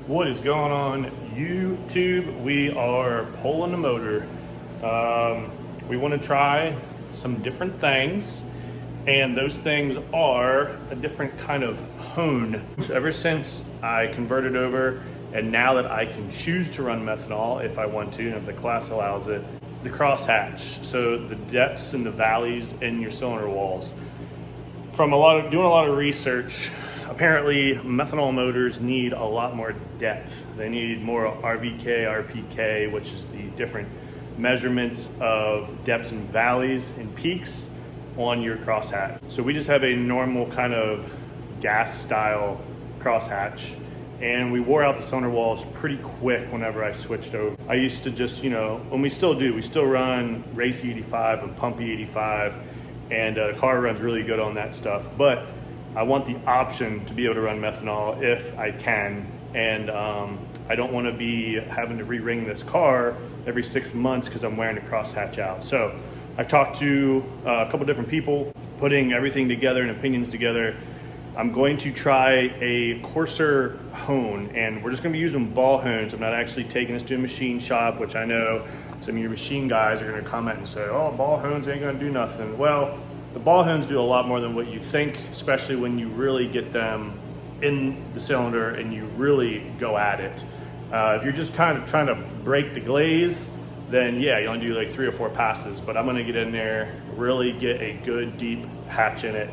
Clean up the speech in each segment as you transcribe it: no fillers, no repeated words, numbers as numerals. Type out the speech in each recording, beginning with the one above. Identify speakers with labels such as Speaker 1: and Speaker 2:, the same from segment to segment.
Speaker 1: What is going on, YouTube? We are pulling the motor. We want to try some different things, and those things are a different kind of hone. Ever since I converted over, and now that I can choose to run methanol if I want to, and if the class allows it, the crosshatch, so the depths and the valleys in your cylinder walls. From doing a lot of research, apparently methanol motors need a lot more depth. They need more RVK, RPK, which is the different measurements of depths and valleys and peaks on your crosshatch. So we just have a normal kind of gas style crosshatch, and we wore out the cylinder walls pretty quick whenever I switched over. I used to just, and we still do, we still run Race 85 and Pumpy 85, and the car runs really good on that stuff. But I want the option to be able to run methanol if I can, and I don't want to be having to re-ring this car every 6 months because I'm wearing the crosshatch out. So I talked to a couple different people, putting everything together and opinions together. I'm going to try a coarser hone, and we're just going to be using ball hones. I'm not actually taking this to a machine shop, which I know some of your machine guys are going to comment and say, oh, ball hones ain't going to do nothing. Well, the ball hones do a lot more than what you think, especially when you really get them in the cylinder and you really go at it. If you're just kind of trying to break the glaze, then yeah, you only do like 3 or 4 passes, but I'm going to get in there, really get a good deep hatch in it.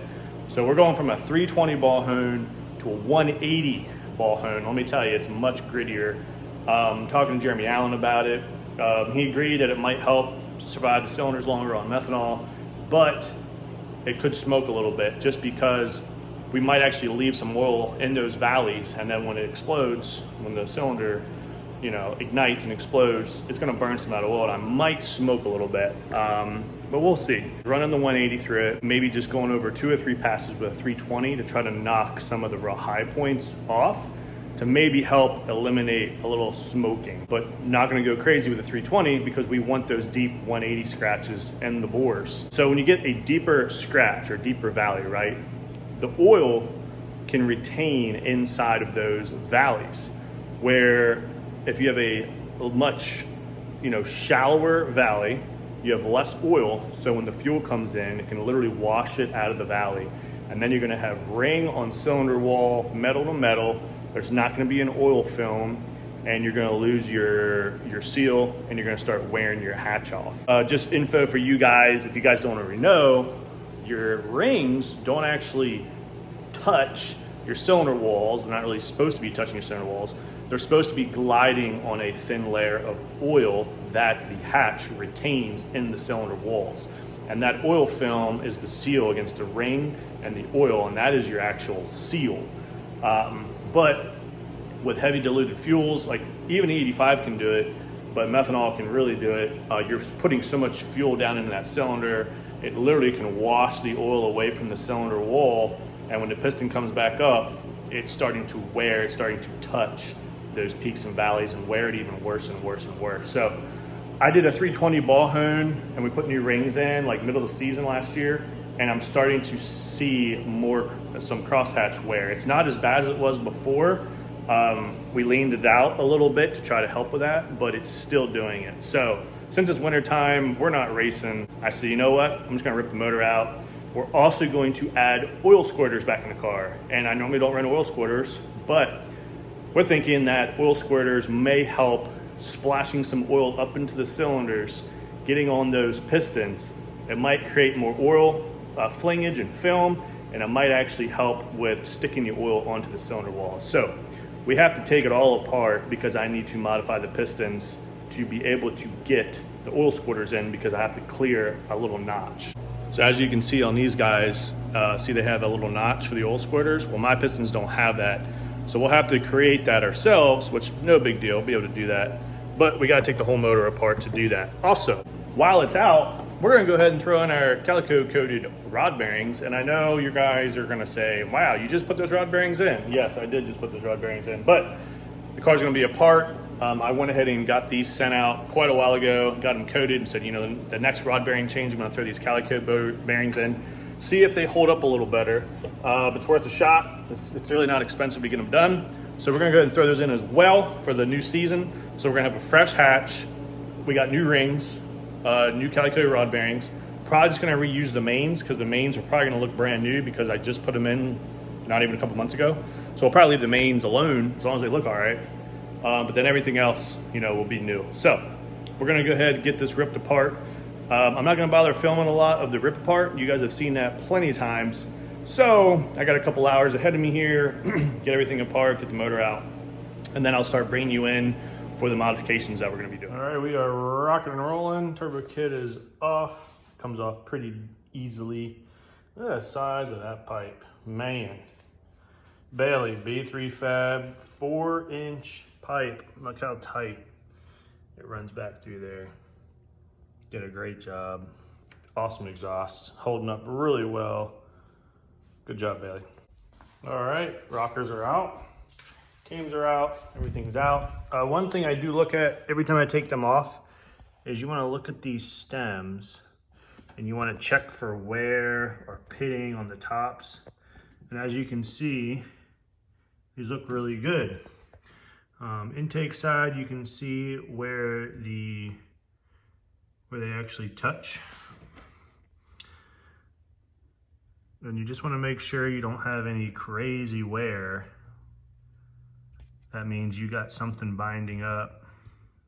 Speaker 1: So we're going from a 320 ball hone to a 180 ball hone. Let me tell you, it's much grittier. Talking to Jeremy Allen about it, he agreed that it might help survive the cylinders longer on methanol, but it could smoke a little bit just because we might actually leave some oil in those valleys, and then when it explodes, when the cylinder ignites and explodes, it's going to burn some of that oil, and I might smoke a little bit, but we'll see. Running the 180 through it, maybe just going over 2 or 3 passes with a 320 to try to knock some of the real high points off to maybe help eliminate a little smoking, but not going to go crazy with the 320 because we want those deep 180 scratches in the bores. So when you get a deeper scratch or deeper valley, right, the oil can retain inside of those valleys, where if you have a much shallower valley, you have less oil, so when the fuel comes in, it can literally wash it out of the valley, and then you're going to have ring on cylinder wall, metal to metal. There's not going to be an oil film, and you're going to lose your seal, and you're going to start wearing your hatch off. Just info for you guys, if you guys don't already know, your rings don't actually touch your cylinder walls. They're not really supposed to be touching your cylinder walls. They're supposed to be gliding on a thin layer of oil that the hatch retains in the cylinder walls. And that oil film is the seal against the ring and the oil, and that is your actual seal. But with heavy diluted fuels, like even E85 can do it, but methanol can really do it. You're putting so much fuel down into that cylinder, it literally can wash the oil away from the cylinder wall, and when the piston comes back up, it's starting to wear, it's starting to touch those peaks and valleys and wear it even worse and worse and worse. So I did a 320 ball hone, and we put new rings in like middle of the season last year, and I'm starting to see some crosshatch wear. It's not as bad as it was before. We leaned it out a little bit to try to help with that, but it's still doing it. So since it's winter time, we're not racing. I said, you know what? I'm just gonna rip the motor out. We're also going to add oil squirters back in the car. And I normally don't run oil squirters, but we're thinking that oil squirters may help splashing some oil up into the cylinders, getting on those pistons. It might create more oil flingage and film, and it might actually help with sticking the oil onto the cylinder wall. So we have to take it all apart because I need to modify the pistons to be able to get the oil squirters in, because I have to clear a little notch. So as you can see on these guys, see they have a little notch for the oil squirters. Well, my pistons don't have that. So we'll have to create that ourselves, which no big deal, be able to do that. But we gotta take the whole motor apart to do that. Also, while it's out, we're gonna go ahead and throw in our calico coated rod bearings. And I know you guys are gonna say, wow, you just put those rod bearings in. Yes, I did just put those rod bearings in, but the car's gonna be apart. I went ahead and got these sent out quite a while ago, got them coated and said, the next rod bearing change, I'm gonna throw these calico bearings in, see if they hold up a little better. It's worth a shot. It's really not expensive to get them done. So we're gonna go ahead and throw those in as well for the new season. So we're gonna have a fresh hatch. We got new rings, new calico rod bearings. Probably just gonna reuse the mains because the mains are probably gonna look brand new because I just put them in not even a couple months ago. So I'll probably leave the mains alone as long as they look all right. But then everything else, you know, will be new. So we're gonna go ahead and get this ripped apart. I'm not gonna bother filming a lot of the rip apart. You guys have seen that plenty of times. So I got a couple hours ahead of me here, get everything apart, get the motor out, and then I'll start bringing you in for the modifications that we're gonna be doing. All right, we are rocking and rolling. Turbo kit is off. Comes off pretty easily. Look at the size of that pipe, man. Bailey B3 Fab 4-inch pipe. Look how tight it runs back through there. Did a great job. Awesome exhaust, holding up really well. Good job, Bailey. All right, rockers are out. Cams are out, everything's out. One thing I do look at every time I take them off is you wanna look at these stems and you wanna check for wear or pitting on the tops. And as you can see, these look really good. Intake side, you can see where they actually touch. And you just wanna make sure you don't have any crazy wear. That means you got something binding up.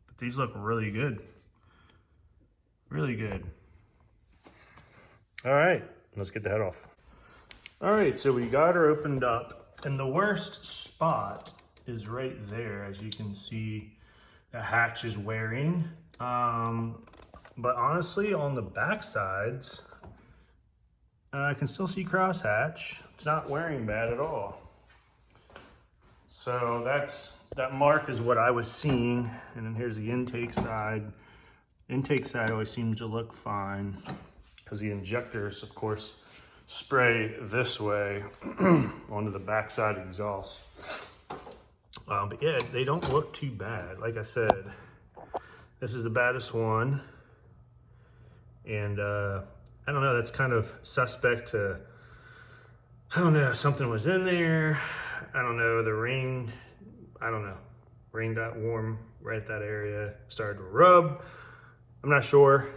Speaker 1: But these look really good. Really good. All right, let's get the head off. All right, so we got her opened up, and the worst spot is right there. As you can see, the hatch is wearing. But honestly, on the back sides, I can still see crosshatch. It's not wearing bad at all. So that mark is what I was seeing. And then here's the intake side. Intake side always seems to look fine because the injectors, of course, spray this way onto the backside exhaust. But yeah, they don't look too bad. Like I said, this is the baddest one. And I don't know, that's kind of suspect to, I don't know, something was in there. I don't know, the ring, I don't know. Ring got warm right at that area, started to rub. I'm not sure,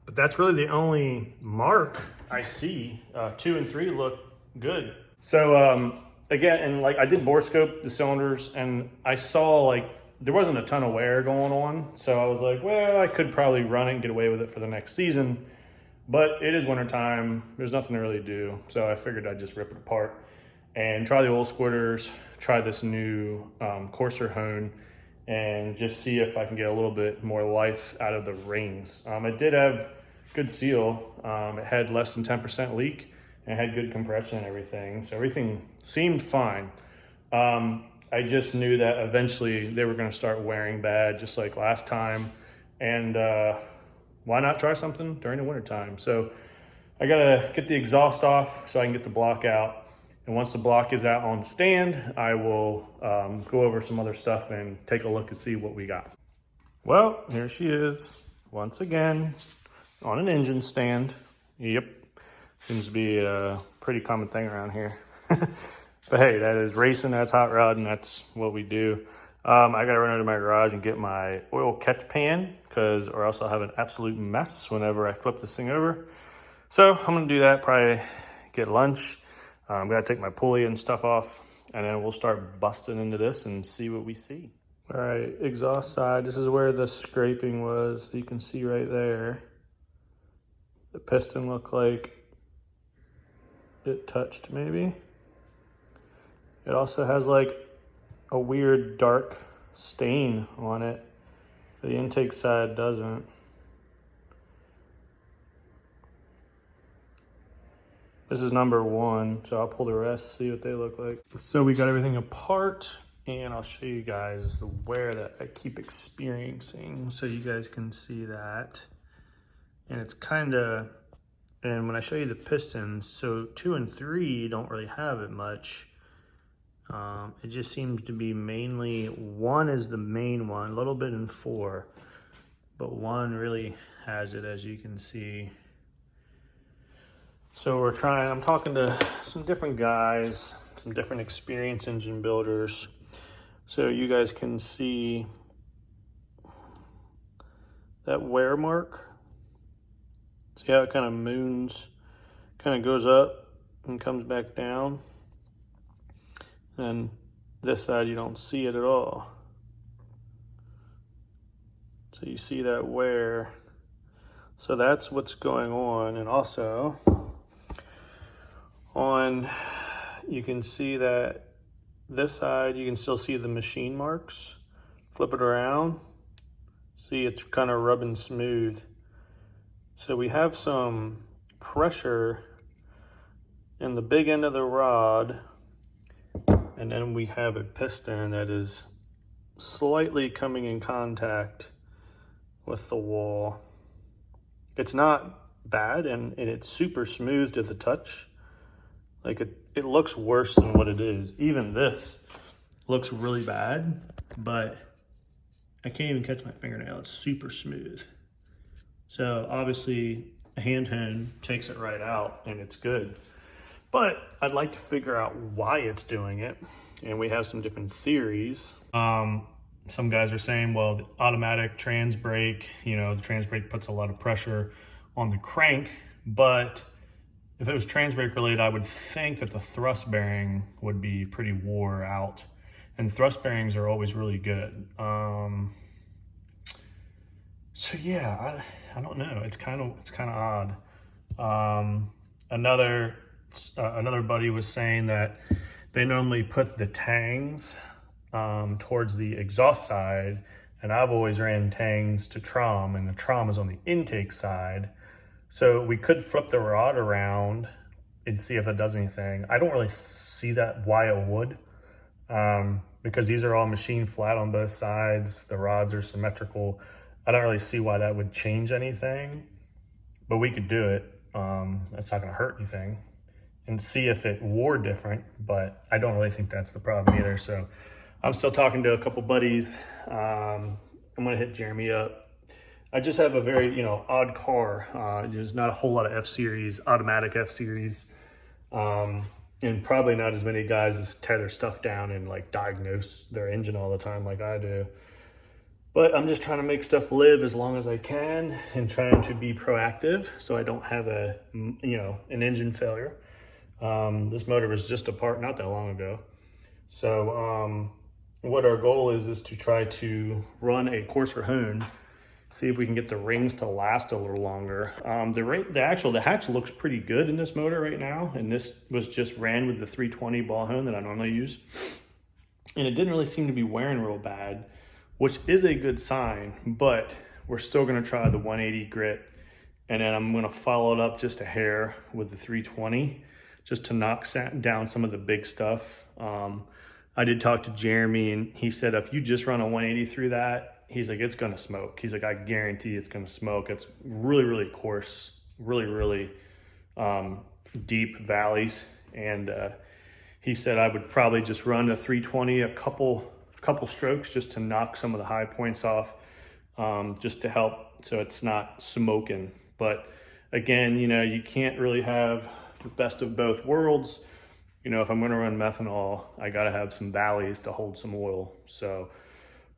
Speaker 1: but that's really the only mark I see. 2 and 3 look good. So again, and like I did bore scope the cylinders and I saw like there wasn't a ton of wear going on. So I was like, well, I could probably run it and get away with it for the next season, but it is winter time. There's nothing to really do. So I figured I'd just rip it apart and try the old squirters, try this new coarser hone, and just see if I can get a little bit more life out of the rings. It did have good seal. It had less than 10% leak and it had good compression and everything. So everything seemed fine. I just knew that eventually they were gonna start wearing bad just like last time. And why not try something during the winter time? So I gotta get the exhaust off so I can get the block out. And once the block is out on the stand, I will go over some other stuff and take a look and see what we got. Well, here she is, once again, on an engine stand. Yep, seems to be a pretty common thing around here. But hey, that is racing, that's hot rod, and that's what we do. I gotta run into my garage and get my oil catch pan, or else I'll have an absolute mess whenever I flip this thing over. So I'm gonna do that, probably get lunch. I'm gonna take my pulley and stuff off, and then we'll start busting into this and see what we see. All right, exhaust side, this is where the scraping was. You can see right there. The piston looked like it touched maybe. It also has like a weird dark stain on it. The intake side doesn't. This is number 1, so I'll pull the rest, see what they look like. So we got everything apart, and I'll show you guys the wear that I keep experiencing so you guys can see that. And it's kind of, and when I show you the pistons, so 2 and 3 don't really have it much. It just seems to be mainly, 1 is the main one, a little bit in 4, but 1 really has it, as you can see. So I'm talking to some different guys, some different experienced engine builders. So you guys can see that wear mark. See how it kind of moons, kind of goes up and comes back down. And this side you don't see it at all. So you see that wear. So that's what's going on. And also you can see that this side, you can still see the machine marks. Flip it around. See, it's kind of rubbing smooth. So we have some pressure in the big end of the rod, and then we have a piston that is slightly coming in contact with the wall. It's not bad, and it's super smooth to the touch. Like it looks worse than what it is. Even this looks really bad, but I can't even catch my fingernail. It's super smooth. So obviously a hand hone takes it right out and it's good. But I'd like to figure out why it's doing it. And we have some different theories. Some guys are saying, well, the automatic trans brake, you know, the trans brake puts a lot of pressure on the crank, but if it was trans brake related, I would think that the thrust bearing would be pretty wore out, and thrust bearings are always really good. So yeah, I don't know. It's kind of odd. Another buddy was saying that they normally put the tangs towards the exhaust side, and I've always ran tangs to trom, and the trom is on the intake side. So we could flip the rod around and see if it does anything. I don't really see that why it would, because these are all machined flat on both sides. The rods are symmetrical. I don't really see why that would change anything, but we could do it. That's not gonna hurt anything, and see if it wore different, but I don't really think that's the problem either. So I'm still talking to a couple buddies. I'm gonna hit Jeremy up. I just have a very, odd car. There's not a whole lot of F-Series, automatic F-Series, and probably not as many guys as tear their stuff down and like diagnose their engine all the time like I do. But I'm just trying to make stuff live as long as I can and trying to be proactive so I don't have an engine failure. This motor was just apart not that long ago. So what our goal is to try to run a coarser hone, see if we can get the rings to last a little longer. The hatch looks pretty good in this motor right now, and this was just ran with the 320 ball hone that I normally use. And it didn't really seem to be wearing real bad, which is a good sign, but we're still gonna try the 180 grit, and then I'm gonna follow it up just a hair with the 320, just to knock down some of the big stuff. I did talk to Jeremy, and he said if you just run a 180 through that, he's like, it's gonna smoke. He's like, I guarantee it's gonna smoke. It's really, really coarse, really, really deep valleys. And he said I would probably just run a 320 a couple strokes just to knock some of the high points off, just to help so it's not smoking. But again, you can't really have the best of both worlds. If I'm gonna run methanol, I gotta have some valleys to hold some oil. So,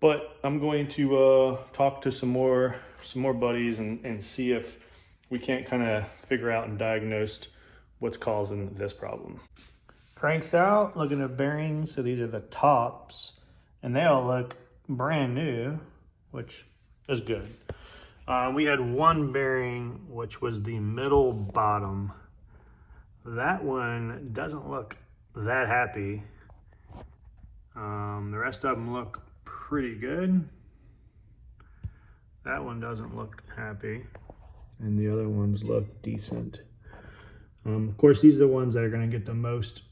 Speaker 1: but I'm going to talk to some more buddies and see if we can't kind of figure out and diagnose what's causing this problem. Cranks out, looking at bearings. So these are the tops, and they all look brand new, which is good. We had one bearing, which was the middle bottom. That one doesn't look that happy. The rest of them look pretty good. That one doesn't look happy, and the other ones look decent. Of course, these are the ones that are going to get the most,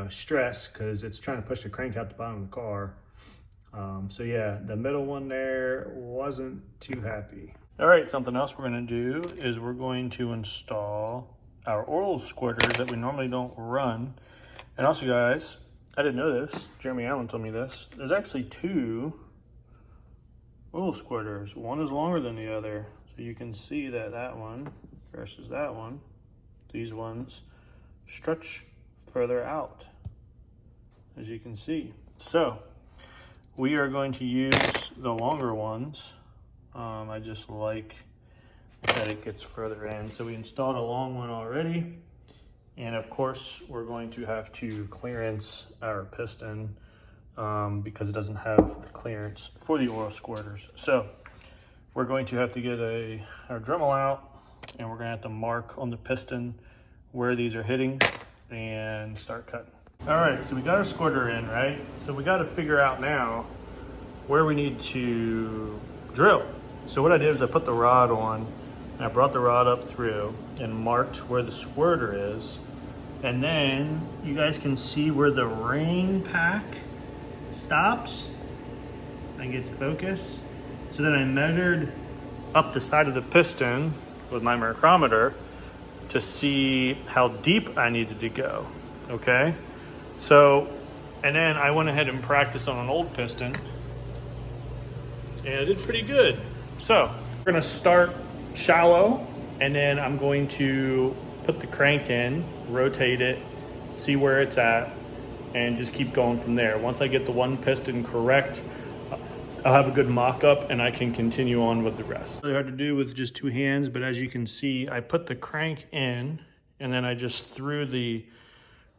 Speaker 1: stress, because it's trying to push the crank out the bottom of the car. So yeah, the middle one there wasn't too happy. All right, something else we're going to do is we're going to install our oil squirters that we normally don't run. And also, guys, I didn't know this. Jeremy Allen told me this. There's actually two oil squirters. One is longer than the other. So you can see that one versus that one. These ones stretch further out, as you can see. So we are going to use the longer ones. I just like that it gets further in. So we installed a long one already. And of course, we're going to have to clearance our piston because it doesn't have the clearance for the oil squirters. So we're going to have to get our Dremel out, and we're gonna have to mark on the piston where these are hitting and start cutting. All right, so we got our squirter in, right? So we got to figure out now where we need to drill. So what I did is I put the rod on, and I brought the rod up through and marked where the squirter is. And then you guys can see where the ring pack stops. I can get to focus. So then I measured up the side of the piston with my micrometer to see how deep I needed to go, okay? So, and then I went ahead and practiced on an old piston, and I did pretty good. So, we're gonna start shallow, and then I'm going to put the crank in, rotate it, see where it's at, and just keep going from there. Once I get the one piston correct, I'll have a good mock-up and I can continue on with the rest. Really hard to do with just two hands, but as you can see, I put the crank in and then I just threw the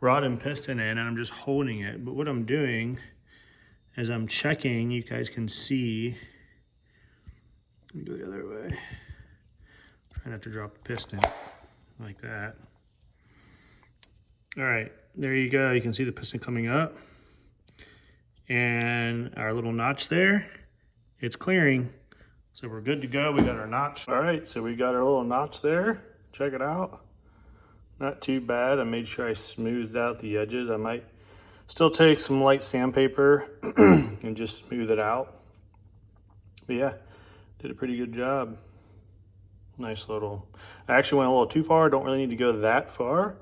Speaker 1: rod and piston in and I'm just holding it. But what I'm doing as I'm checking, you guys can see, let me go the other way. Try not to drop the piston like that. All right, there you go. You can see the piston coming up. And our little notch there, it's clearing. So we're good to go. We got our notch. All right, so we got our little notch there. Check it out. Not too bad. I made sure I smoothed out the edges. I might still take some light sandpaper and just smooth it out. But yeah, did a pretty good job. Nice little, I actually went a little too far. Don't really need to go that far,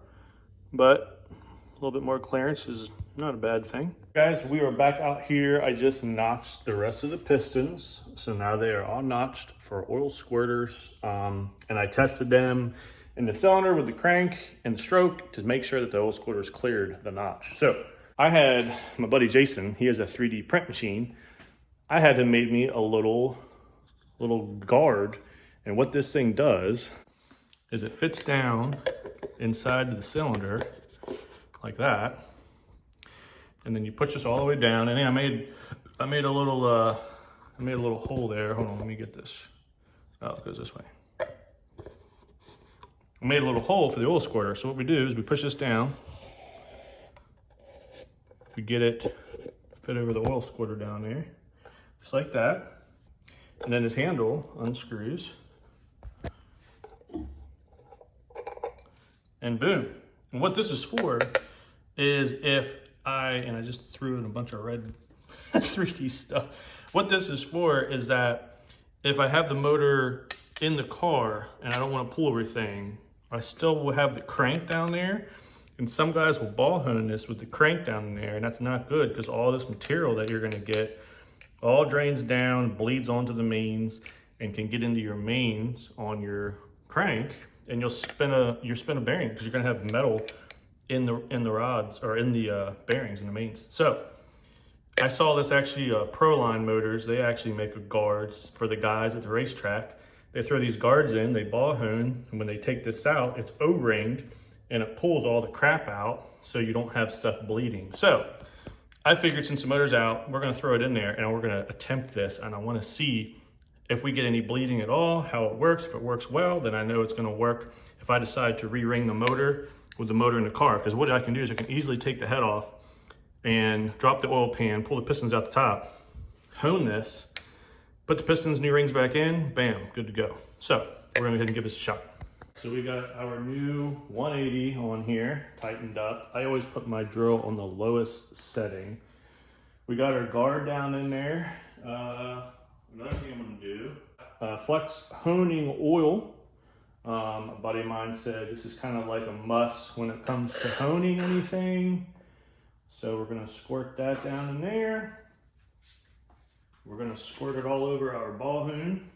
Speaker 1: but a little bit more clearance is not a bad thing. Guys, we are back out here. I just notched the rest of the pistons. So now they are all notched for oil squirters. And I tested them in the cylinder with the crank and the stroke to make sure that the oil squirters cleared the notch. So I had my buddy Jason, he has a 3D print machine. I had him make me a little guard. And what this thing does is it fits down inside the cylinder like that. And then you push this all the way down. And I made a little hole there. Hold on, let me get this. Oh, it goes this way. I made a little hole for the oil squirter. So what we do is we push this down. We get it fit over the oil squirter down there, just like that. And then this handle unscrews. And boom. And what this is for is if and I just threw in a bunch of red 3D stuff. What this is for is that if I have the motor in the car and I don't want to pull everything, I still will have the crank down there. And some guys will ball hone this with the crank down there, and that's not good because all this material that you're going to get all drains down, bleeds onto the mains, and can get into your mains on your crank, and you'll spin a bearing because you're going to have metal in the rods or in the bearings in the mains. So I saw this actually Proline Motors. They actually make a guards for the guys at the racetrack. They throw these guards in, they ball hone, and when they take this out, it's O-ringed and it pulls all the crap out so you don't have stuff bleeding. So I figured since the motor's out, we're gonna throw it in there and we're gonna attempt this, and I wanna see if we get any bleeding at all, how it works. If it works well, then I know it's gonna work if I decide to re-ring the motor with the motor in the car. Because what I can do is I can easily take the head off and drop the oil pan, pull the pistons out the top, hone this, put the pistons, new rings back in, bam, good to go. So we're gonna go ahead and give this a shot. So we got our new 180 on here, tightened up. I always put my drill on the lowest setting. We got our guard down in there. Another thing I'm gonna do, flex honing oil. A buddy of mine said this is kind of like a must when it comes to honing anything. So we're gonna squirt that down in there. We're gonna squirt it all over our ball hone.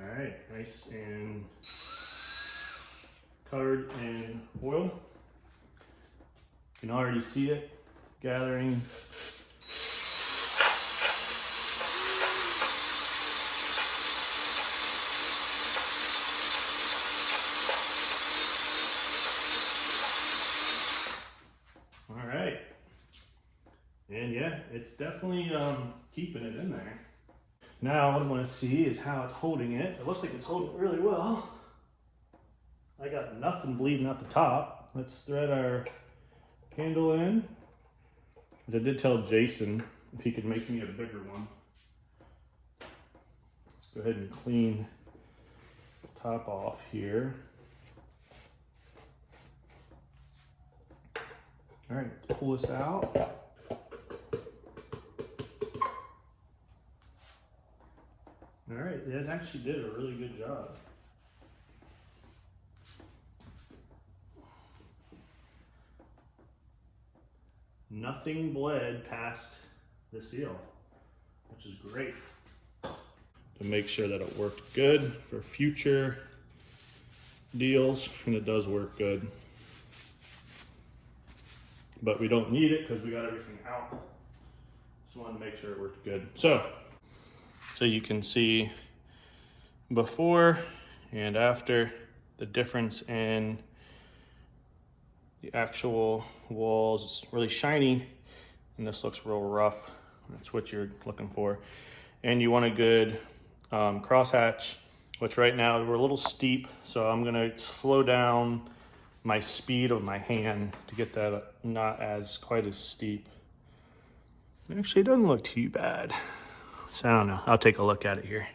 Speaker 1: All right, nice and covered in oil. You can already see it gathering. All right. And yeah, it's definitely keeping it in there. Now what I want to see is how it's holding it. It looks like it's holding it really well. I got nothing bleeding out the top. Let's thread our handle in. As I did tell Jason if he could make me a bigger one. Let's go ahead and clean the top off here. All right, pull this out. All right, it actually did a really good job. Nothing bled past the seal, which is great. To make sure that it worked good for future deals, and it does work good. But we don't need it because we got everything out. Just wanted to make sure it worked good. So you can see before and after the difference in the actual walls. It's really shiny and this looks real rough. That's what you're looking for. And you want a good crosshatch, which right now we're a little steep. So I'm gonna slow down my speed of my hand to get that not as quite as steep. Actually, it doesn't look too bad. So I don't know, I'll take a look at it here.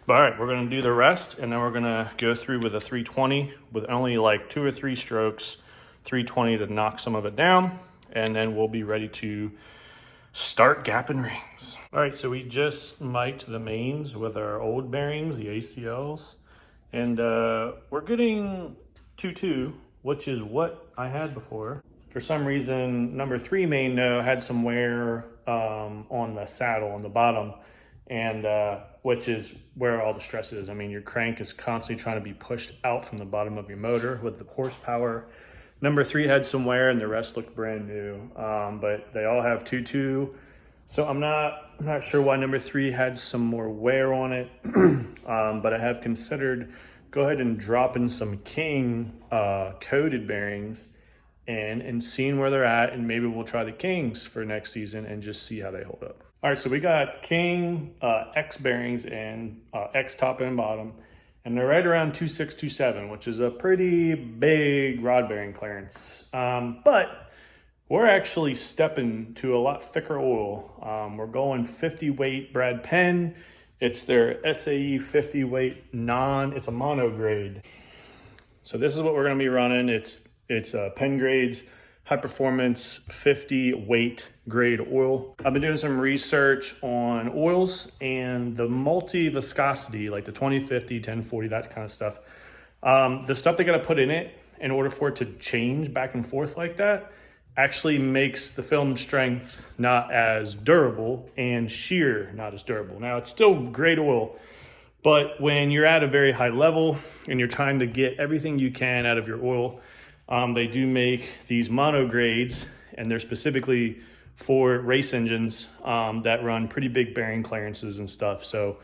Speaker 1: But all right, we're gonna do the rest and then we're gonna go through with a 320 with only like 2 or 3 strokes, 320 to knock some of it down, and then we'll be ready to start gapping rings. All right, so we just mic'd the mains with our old bearings, the ACLs, and we're getting 2.2, which is what I had before. For some reason, number 3 main though had some wear on the saddle on the bottom, and which is where all the stress is. I mean, your crank is constantly trying to be pushed out from the bottom of your motor with the horsepower. Number 3 had some wear and the rest looked brand new, but they all have 2.2. So I'm not sure why number 3 had some more wear on it, but I have considered go ahead and dropping some King coated bearings and seeing where they're at, and maybe we'll try the Kings for next season and just see how they hold up. All right, so we got King X bearings and X top and bottom, and they're right around 2.6, 2.7, which is a pretty big rod bearing clearance. But we're actually stepping to a lot thicker oil. We're going 50 weight Brad Penn. It's their SAE 50 weight it's a mono grade. So this is what we're gonna be running. It's Penn grades, high performance 50 weight grade oil. I've been doing some research on oils and the multi viscosity, like the 2050, 1040, that kind of stuff. The stuff they got to put in it in order for it to change back and forth like that actually makes the film strength not as durable and shear not as durable. Now it's still great oil, but when you're at a very high level and you're trying to get everything you can out of your oil, they do make these mono grades, and they're specifically for race engines that run pretty big bearing clearances and stuff. So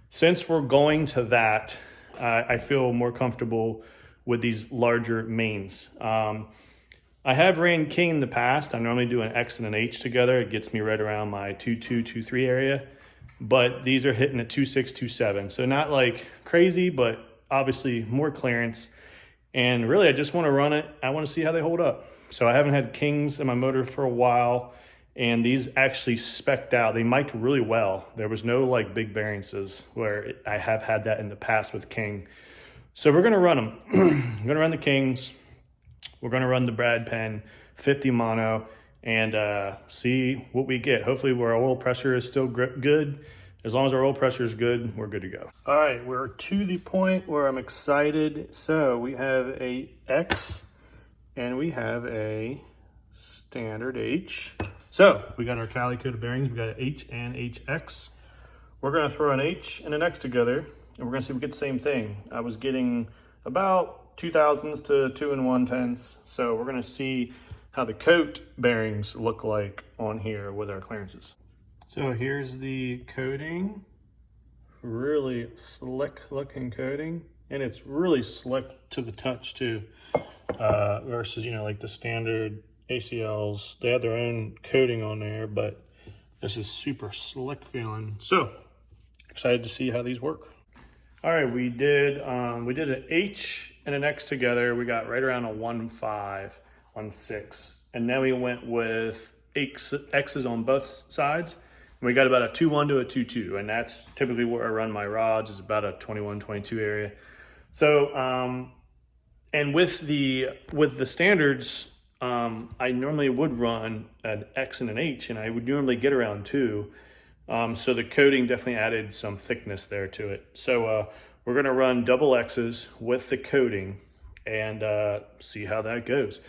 Speaker 1: since we're going to that, I feel more comfortable with these larger mains. I have ran King in the past. I normally do an X and an H together. It gets me right around my 2.2, 2.3 area, but these are hitting at 2.6, 2.7. So not like crazy, but obviously more clearance. And really, I just want to run it. I want to see how they hold up. So I haven't had Kings in my motor for a while, and these actually spec'd out. They mic'd really well. There was no like big variances where I have had that in the past with King. So we're going to run them. I'm going to run the Kings. We're going to run the Brad Penn 50 mono and see what we get. Hopefully our oil pressure is still good. As long as our oil pressure is good, we're good to go. All right, we're to the point where I'm excited. So we have a X and we have a standard H. So we got our calico bearings. We got an H and HX. We're gonna throw an H and an X together and we're gonna see if we get the same thing. I was getting about 2000s to 2 1/10. So we're gonna see how the coat bearings look like on here with our clearances. So here's the coating, really slick looking coating, and it's really slick to the touch too, versus, you know, like the standard ACLs. They have their own coating on there, but this is super slick feeling. So excited to see how these work. All right, we did an H and an X together. We got right around a 1.5 on 6. And then we went with X's on both sides. And we got about a 2.1 to a 2.2. And that's typically where I run my rods, is about a 21, 22 area. So, and with the standards, I normally would run an X and an H, and I would normally get around 2. So the coating definitely added some thickness there to it. So we're gonna run double X's with the coating and see how that goes.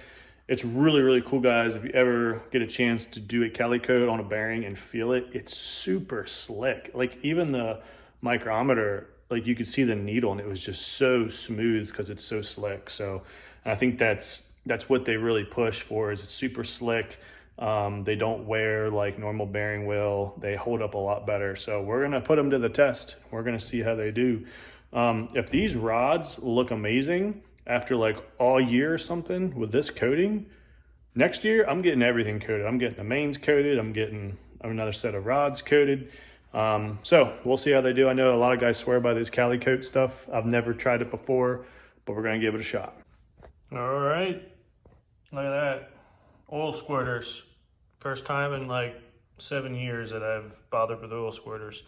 Speaker 1: It's really, really cool, guys. If you ever get a chance to do a Cali coat on a bearing and feel it, it's super slick. Like even the micrometer, like you could see the needle and it was just so smooth because it's so slick. So I think that's what they really push for, is it's super slick. They don't wear like normal bearing will. They hold up a lot better. So we're gonna put them to the test. We're gonna see how they do. If these rods look amazing after like all year or something with this coating, next year I'm getting everything coated. I'm getting the mains coated. I'm getting another set of rods coated. So we'll see how they do. I know a lot of guys swear by this Cali coat stuff. I've never tried it before, but we're gonna give it a shot. All right, look at that. Oil squirters. First time in like 7 years that I've bothered with oil squirters.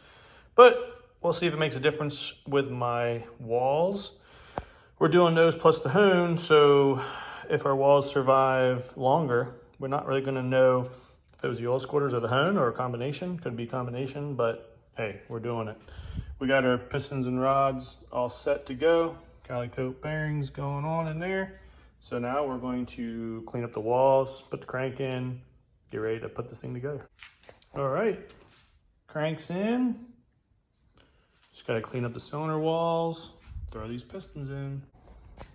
Speaker 1: But we'll see if it makes a difference with my walls. We're doing those plus the hone, so if our walls survive longer, we're not really gonna know if it was the oil squirters or the hone or a combination. Could be a combination, but hey, we're doing it. We got our pistons and rods all set to go. Cali coat bearings going on in there. So now we're going to clean up the walls, put the crank in, get ready to put this thing together. All right, crank's in. Just gotta clean up the cylinder walls, throw these pistons in.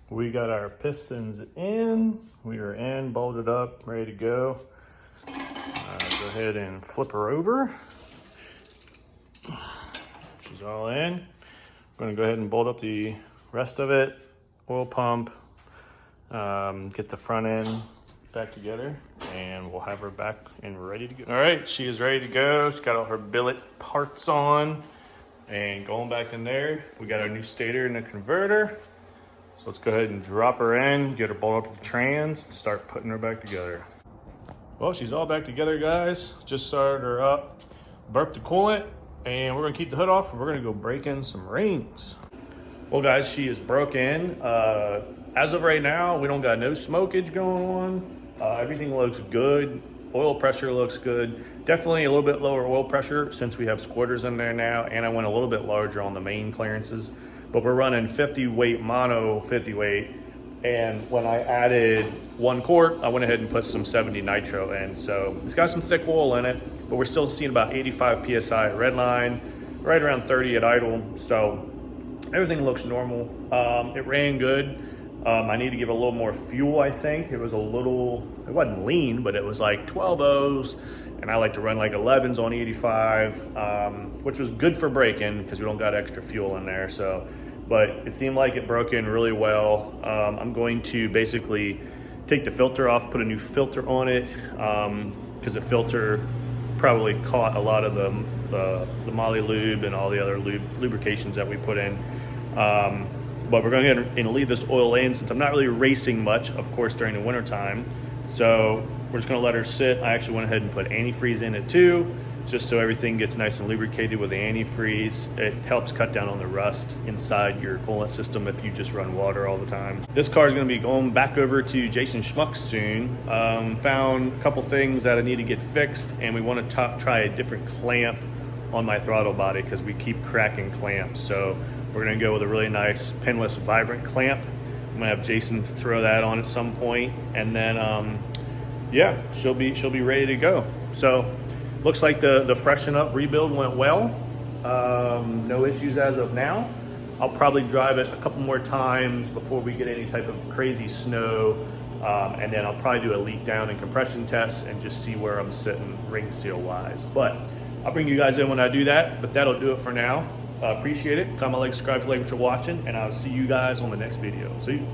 Speaker 1: We got our pistons in. We are in, bolted up, ready to go. Go ahead and flip her over. She's all in. I'm gonna go ahead and bolt up the rest of it. Oil pump. Get the front end back together, and we'll have her back and ready to go. All right, she is ready to go. She's got all her billet parts on and going back in there. We got our new stator and a converter. So let's go ahead and drop her in, get her bolted up with the trans, and start putting her back together. Well, she's all back together, guys. Just started her up, burped the coolant, and we're gonna keep the hood off, and we're gonna go break in some rings. Well, guys, she is broken. As of right now, we don't got no smokage going on. Everything looks good. Oil pressure looks good. Definitely a little bit lower oil pressure since we have squirters in there now, and I went a little bit larger on the main clearances. But we're running 50 weight mono 50 weight, and when I added 1 quart, I went ahead and put some 70 nitro in. So it's got some thick oil in it, but we're still seeing about 85 PSI at red line, right around 30 at idle. So everything looks normal. It ran good. I need to give a little more fuel, I think. It wasn't lean, but it was like 12 O's, and I like to run like 11s on 85, which was good for braking because we don't got extra fuel in there. So, but it seemed like it broke in really well. I'm going to basically take the filter off, put a new filter on it, because the filter probably caught a lot of the moly lube and all the other lubrications that we put in. But we're going to go ahead and leave this oil in since I'm not really racing much, of course, during the winter time. So we're just going to let her sit. I actually went ahead and put antifreeze in it too, just so everything gets nice and lubricated with the antifreeze. It helps cut down on the rust inside your coolant system if you just run water all the time. This car is going to be going back over to Jason Schmuck's soon. Found a couple things that I need to get fixed, and we want to try a different clamp on my throttle body because we keep cracking clamps. So we're gonna go with a really nice pinless vibrant clamp. I'm gonna have Jason throw that on at some point, and then yeah, she'll be ready to go. So looks like the freshen up rebuild went well. No issues as of now. I'll probably drive it a couple more times before we get any type of crazy snow. And then I'll probably do a leak down and compression test and just see where I'm sitting ring seal wise. But I'll bring you guys in when I do that, but that'll do it for now. Appreciate it. Comment, like, subscribe if you like what you're watching, and I'll see you guys on the next video. See you.